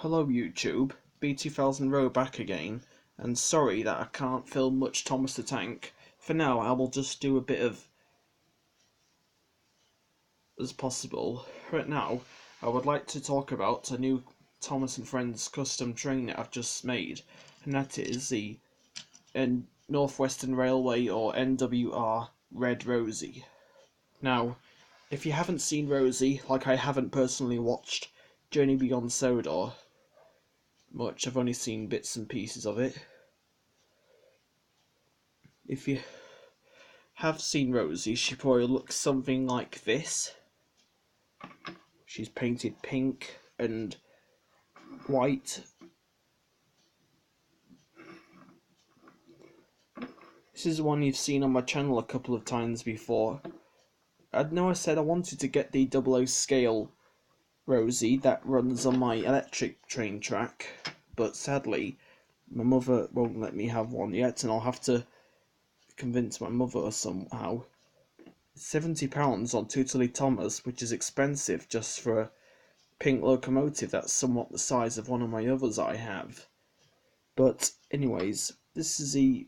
Hello YouTube, B2000 back again, and sorry that I can't film much Thomas the Tank. For now I will just do a bit of as possible. Right now I would like to talk about a new Thomas and Friends custom train that I've just made, and that is the Northwestern Railway or NWR Red Rosie. Now, if you haven't seen Rosie, like I haven't personally watched Journey Beyond Sodor much, I've only seen bits and pieces of it. If you have seen Rosie, she probably looks something like this. She's painted pink and white. This is one you've seen on my channel a couple of times before. I know I said I wanted to get the 00 scale Rosie that runs on my electric train track, but sadly my mother won't let me have one yet, and I'll have to convince my mother somehow. £70 on Tootley Thomas, which is expensive just for a pink locomotive that's somewhat the size of one of my others I have. But anyways, this is the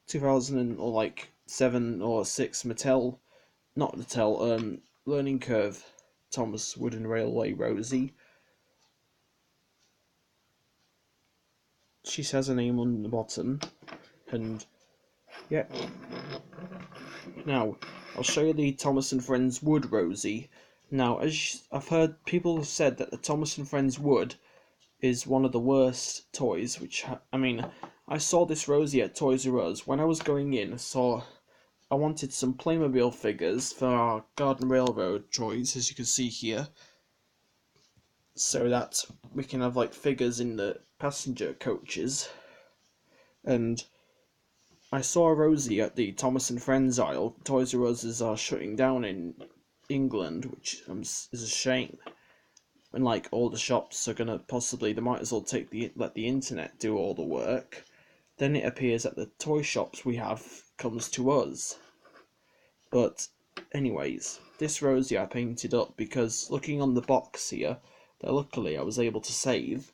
2000 or like 7 or 6 Learning Curve Thomas Wooden Railway Rosie. She says her name on the bottom, and yeah. Now, I'll show you the Thomas and Friends Wood Rosie. Now, as I've heard, people have said that the Thomas and Friends Wood is one of the worst toys, I saw this Rosie at Toys R Us. When I was going in, I wanted some Playmobil figures for our Garden Railroad toys, as you can see here, so that we can have like figures in the passenger coaches. And I saw a Rosie at the Thomas and Friends aisle. Toys R Us are shutting down in England, which is a shame. And like all the shops are gonna they might as well let the internet do all the work. Then it appears that the toy shops we have comes to us. But anyways, this Rosie I painted up because looking on the box here, that luckily I was able to save.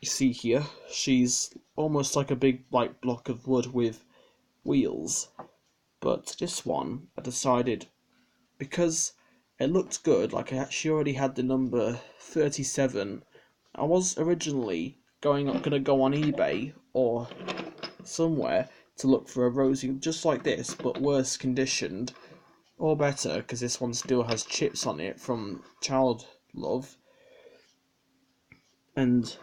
You see here, she's almost like a big block of wood with wheels. But this one, I decided, because it looked good, like I actually already had the number 37. I was originally gonna go on eBay or somewhere to look for a Rosie just like this, but worse conditioned, or better, because this one still has chips on it from child love, and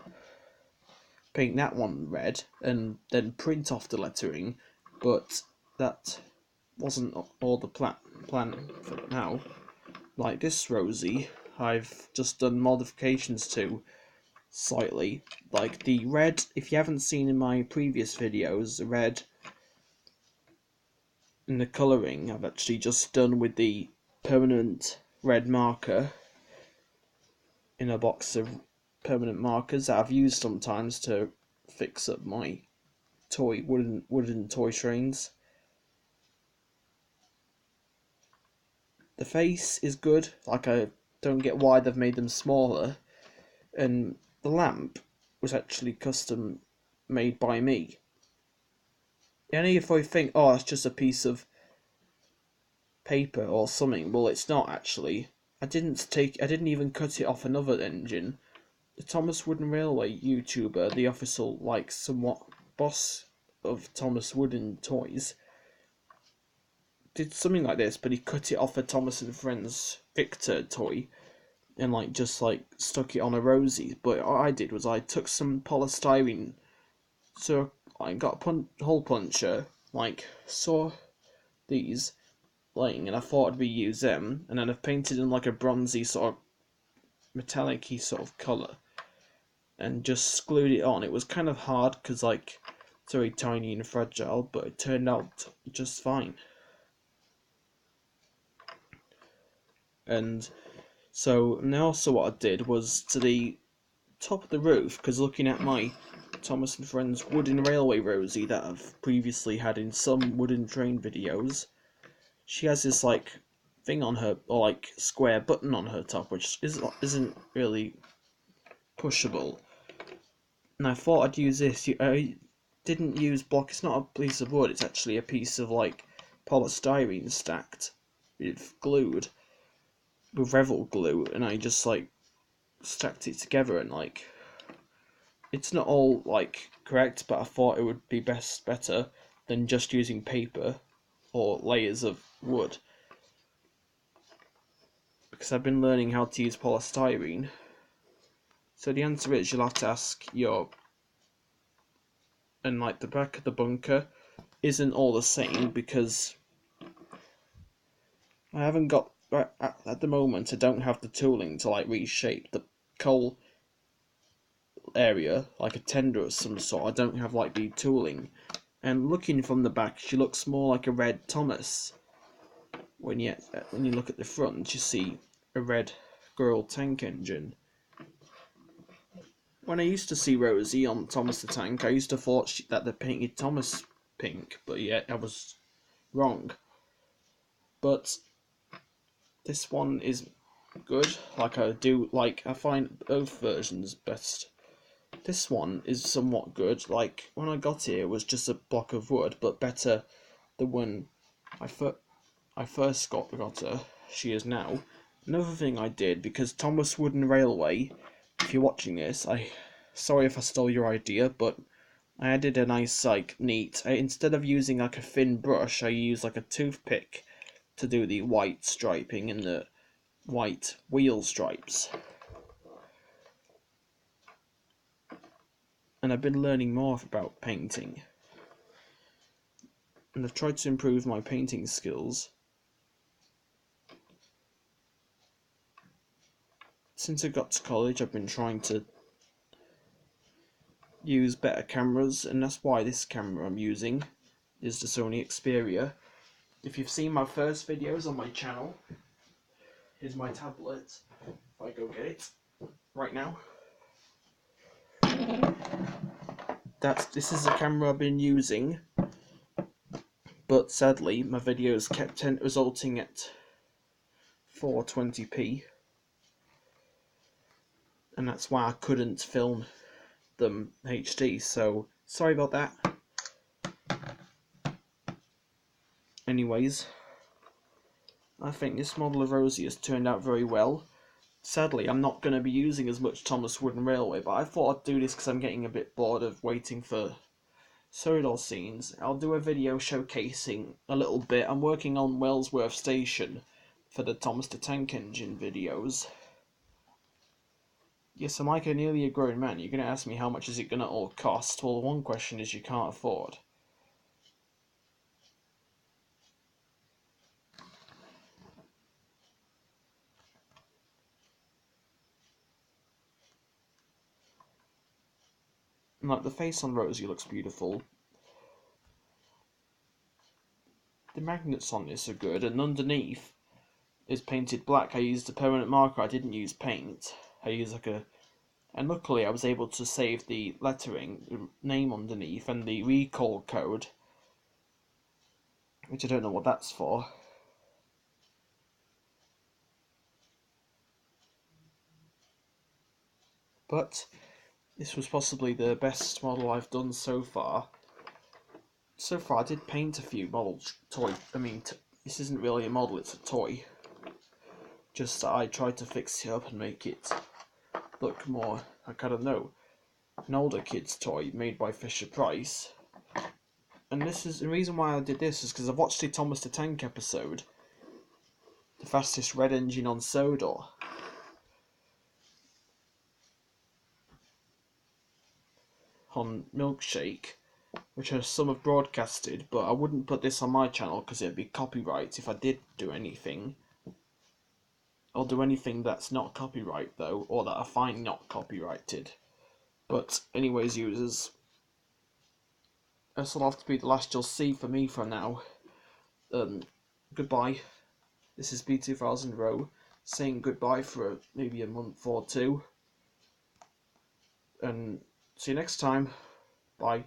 paint that one red and then print off the lettering. But that wasn't all the plan for now. Like this Rosie, I've just done modifications to slightly. Like the red, if you haven't seen in my previous videos, the red in the colouring I've actually just done with the permanent red marker in a box of permanent markers that I've used sometimes to fix up my wooden toy trains. The face is good, like I don't get why they've made them smaller, and the lamp was actually custom made by me. And if I think, oh, it's just a piece of paper or something, well, it's not actually. I didn't even cut it off another engine. The Thomas Wooden Railway YouTuber, the official, somewhat boss of Thomas Wooden Toys, did something like this, but he cut it off a Thomas and Friends Victor toy and just stuck it on a Rosie. But what I did was I took some polystyrene, so I got a hole puncher, saw these laying, and I thought I'd reuse them, and then I've painted in a bronzy sort of metallic-y sort of colour, and just glued it on. It was kind of hard because it's very tiny and fragile, but it turned out just fine. And so now, also what I did was to the top of the roof, because looking at my Thomas and Friends Wooden Railway Rosie that I've previously had in some wooden train videos, she has this thing on her, or square button on her top, which isn't really pushable. And I thought I'd use this. I didn't use block. It's not a piece of wood. It's actually a piece of like polystyrene stacked with glued with Revel glue, and I just like stacked it together, and like it's not all like correct, but I thought it would be better than just using paper or layers of wood, because I've been learning how to use polystyrene. So the answer is you'll have to ask your, and like the back of the bunker isn't all the same because I haven't got, at the moment I don't have the tooling to like reshape the coal area like a tender of some sort. I don't have like the tooling, and looking from the back she looks more like a red Thomas. When you look at the front you see a red Girl tank engine. When I used to see Rosie on Thomas the Tank, I used to thought that they painted Thomas pink, but yet I was wrong. But this one is good. I find both versions best. This one is somewhat good. Like when I got here, it was just a block of wood, but better than when I first got her. She is now. Another thing I did, because Thomas Wooden Railway, if you're watching this, sorry if I stole your idea, but I added a nice neat. Instead of using like a thin brush, I used like a toothpick to do the white striping and the white wheel stripes. And I've been learning more about painting, and I've tried to improve my painting skills. Since I got to college, I've been trying to use better cameras, and that's why this camera I'm using is the Sony Xperia. If you've seen my first videos on my channel, here's my tablet. If I go get it right now. This is the camera I've been using, but sadly my videos kept resulting at 420p, and that's why I couldn't film them HD, so sorry about that. Anyways, I think this model of Rosie has turned out very well. Sadly, I'm not going to be using as much Thomas Wooden Railway, but I thought I'd do this because I'm getting a bit bored of waiting for Sodor scenes. I'll do a video showcasing a little bit. I'm working on Wellsworth Station for the Thomas the Tank Engine videos. Yes, I'm like nearly a grown man. You're going to ask me how much is it going to all cost? Well, one question is you can't afford. And, like, the face on Rosie looks beautiful. The magnets on this are good, and underneath is painted black. I used a permanent marker. I didn't use paint. I used and luckily I was able to save the lettering, the name underneath, and the recall code, which I don't know what that's for. But this was possibly the best model I've done so far. So far I did paint a few models, this isn't really a model, it's a toy. Just that I tried to fix it up and make it look more like, I don't know, an older kid's toy made by Fisher-Price. And the reason why I did this is because I've watched the Thomas the Tank episode, the fastest red engine on Sodor. On Milkshake, which some have broadcasted, but I wouldn't put this on my channel because it'd be copyright if I did do anything. I'll do anything that's not copyright though, or that I find not copyrighted. But anyways, users, this will have to be the last you'll see for me for now. Goodbye. This is B2000 Row saying goodbye for maybe a month or two. And see you next time. Bye.